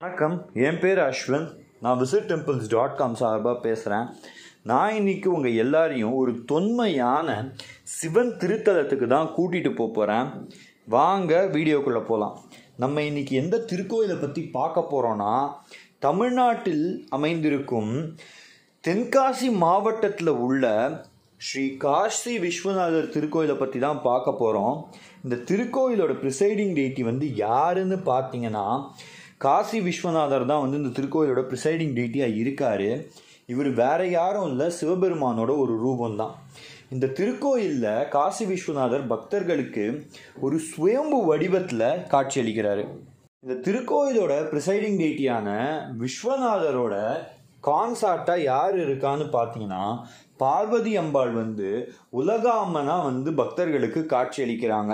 வணக்கம், என் பேர் அஸ்வின். நான் visittemples.com சார்பாக பேசுகிறேன். நான் இன்னைக்கு உங்கள் எல்லாரையும் ஒரு தொன்மையான சிவன் திருத்தலத்துக்கு தான் கூட்டிகிட்டு போகிறேன். வாங்க வீடியோக்குள்ளே போகலாம். நம்ம இன்னைக்கு எந்த திருக்கோயிலை பற்றி பார்க்க போகிறோன்னா, தமிழ்நாட்டில் அமைந்திருக்கும் தென்காசி மாவட்டத்தில் உள்ள ஸ்ரீ காசி விஸ்வநாதர் திருக்கோயிலை பற்றி தான் பார்க்க போகிறோம். இந்த திருக்கோயிலோட ப்ரிசைடிங் டெய்ட்டி யாருன்னு பார்த்தீங்கன்னா, காசி விஸ்வநாதர் தான் இந்த திருக்கோயிலோட ப்ரிசைடிங் டெய்ட்டியாக இருக்கார். இவர் வேற யாரும் இல்லை, சிவபெருமானோட ஒரு ரூபந்தான். இந்த திருக்கோயிலில் காசி விஸ்வநாதர் பக்தர்களுக்கு ஒரு சுயம்பு வடிவத்தில் காட்சியளிக்கிறாரு. இந்த திருக்கோயிலோட ப்ரிசைடிங் டெய்ட்டியான விஸ்வநாதரோட கான்சார்ட்டாக யார் இருக்கான்னு பார்த்தீங்கன்னா, பார்வதி அம்பாள் உலகாமனா பக்தர்களுக்கு காட்சியளிக்கிறாங்க.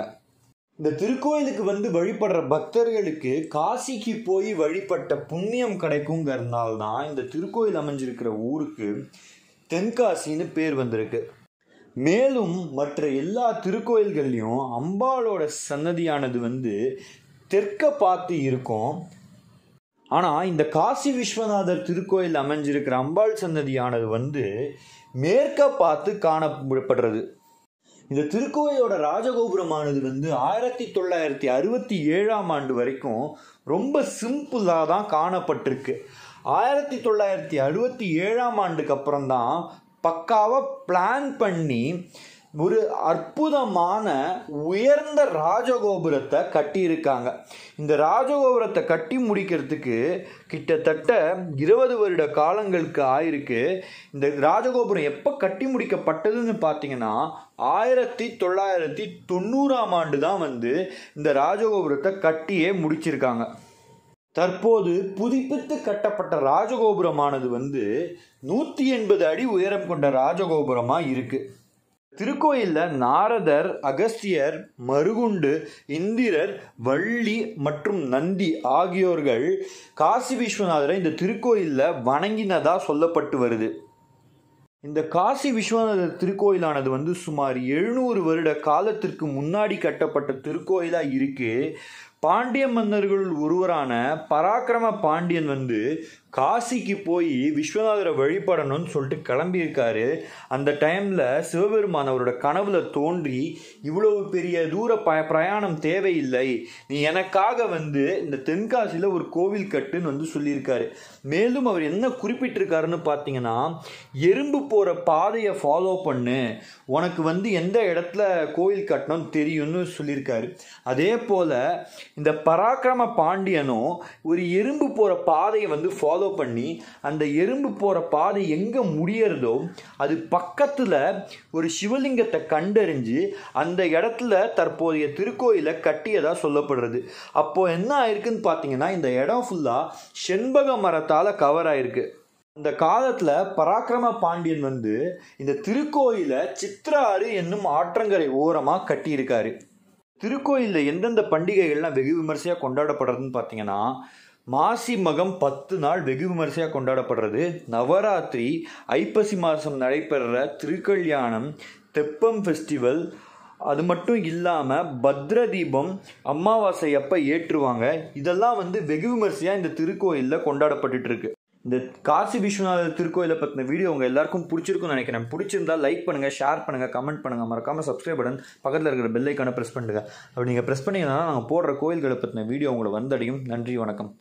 இந்த திருக்கோயிலுக்கு வழிபடுற பக்தர்களுக்கு காசிக்கு போய் வழிபட்ட புண்ணியம் கிடைக்குங்கிறதுனால தான் இந்த திருக்கோயில் அமைஞ்சிருக்கிற ஊருக்கு தென்காசின்னு பேர் வந்திருக்கு. மேலும் மற்ற எல்லா திருக்கோயில்கள்லையும் அம்பாளோட சன்னதியானது தெற்க பார்த்து இருக்கும். ஆனால் இந்த காசி விஸ்வநாதர் திருக்கோயில் அமைஞ்சிருக்கிற அம்பாள் சன்னதியானது மேற்க பார்த்து காணப்படுறது. இந்த திருக்கோயிலோட ராஜகோபுரமானது 1967ஆம் ஆண்டு வரைக்கும் ரொம்ப சிம்பிளாக தான் காணப்பட்டிருக்கு. 1967ஆம் ஆண்டுக்கு அப்புறம் தான் பக்காவாக பிளான் பண்ணி ஒரு அற்புதமான உயர்ந்த ராஜகோபுரத்தை கட்டியிருக்காங்க. இந்த ராஜகோபுரத்தை கட்டி முடிக்கிறதுக்கு கிட்டத்தட்ட 20 வருட காலங்களுக்கு ஆயிருக்கு. இந்த ராஜகோபுரம் எப்போ கட்டி முடிக்கப்பட்டதுன்னு பார்த்தீங்கன்னா, 1990ஆம் ஆண்டு தான் இந்த ராஜகோபுரத்தை கட்டியே முடிச்சிருக்காங்க. தற்போது புதுப்பித்து கட்டப்பட்ட ராஜகோபுரமானது 180 அடி உயரம் கொண்ட ராஜகோபுரமாக இருக்கு. திருக்கோயிலில் நாரதர், அகஸ்தியர், மருகுண்டு, இந்திரர், வள்ளி மற்றும் நந்தி ஆகியோர்கள் காசி விஸ்வநாதரை இந்த திருக்கோயிலில் வணங்கினதா சொல்லப்பட்டு வருது. இந்த காசி விஸ்வநாதர் திருக்கோயிலானது சுமார் 700 வருட காலத்திற்கு முன்னாடி கட்டப்பட்ட திருக்கோயிலாக இருக்கு. பாண்டிய மன்னர்கள் ஒருவரான பராக்கிரம பாண்டியன் காசிக்கு போய் விஸ்வநாதரை வழிபடணும்னு சொல்லிட்டு கிளம்பியிருக்காரு. அந்த டைமில் சிவபெருமான் அவரோட கனவுல தோன்றி, இவ்வளவு பெரிய தூர பிரயாணம் தேவையில்லை, நீ எனக்காக இந்த தென்காசியில் ஒரு கோவில் கட்டுன்னு சொல்லியிருக்காரு. மேலும் அவர் என்ன குறிப்பிட்டிருக்காருன்னு பார்த்தீங்கன்னா, எறும்பு போகிற பாதையை ஃபாலோ பண்ணு, உனக்கு எந்த இடத்துல கோவில் கட்டணும்னு தெரியும்னு சொல்லியிருக்காரு. அதே போல் இந்த பராக்கிரம பாண்டியனும் ஒரு எறும்பு போகிற பாதையை ஃபாலோ பண்ணி, அந்த எறும்பு போகிற பாதை எங்கே முடியறதோ அது பக்கத்தில் ஒரு சிவலிங்கத்தை கண்டறிஞ்சு அந்த இடத்துல தற்போதைய திருக்கோயிலை கட்டியதாக சொல்லப்படுறது. அப்போது என்ன ஆயிருக்குன்னு பார்த்தீங்கன்னா, இந்த இடம் ஃபுல்லாக செண்பக மரத்தால் கவர் ஆயிருக்கு. அந்த காலத்தில் பராக்கிரம பாண்டியன் இந்த திருக்கோயிலை சித்ராறு என்னும் ஆற்றங்கரை ஓரமாக கட்டியிருக்காரு. திருக்கோயிலில் எந்தெந்த பண்டிகைகள்லாம் வெகு விமர்சையாக கொண்டாடப்படுறதுன்னு பார்த்தீங்கன்னா, மாசி மகம் 10 நாள் வெகு விமர்சையாக கொண்டாடப்படுறது, நவராத்திரி, ஐப்பசி மாதம் நடைபெறுற திருக்கல்யாணம், தெப்பம் ஃபெஸ்டிவல், அது மட்டும் இல்லாமல் பத்ர தீபம் அமாவாசை அப்போ ஏற்றுவாங்க. இதெல்லாம் வெகு விமர்சையாக இந்த திருக்கோயிலில் கொண்டாடப்பட்டு இருக்கு. இந்த காசி விஸ்வநாதர் திருக்கோயிலை பற்றின வீடியோ உங்கள் எல்லாருக்கும் பிடிச்சிருக்குன்னு நினைக்கிறேன். பிடிச்சிருந்தா லைக் பண்ணுங்கள், ஷேர் பண்ணுங்கள், கமெண்ட் பண்ணுங்கள், மறக்காமல் சப்ஸ்கிரைப் பட்டன் பக்கத்தில் இருக்கிற பெல் ஐக்கானை ப்ரெஸ் பண்ணுங்கள். அப்படி நீங்கள் ப்ரெஸ் பண்ணிங்கன்னா நாங்கள் போடுற கோயில்களை பற்றின வீடியோ உங்களை வந்தடையும். நன்றி, வணக்கம்.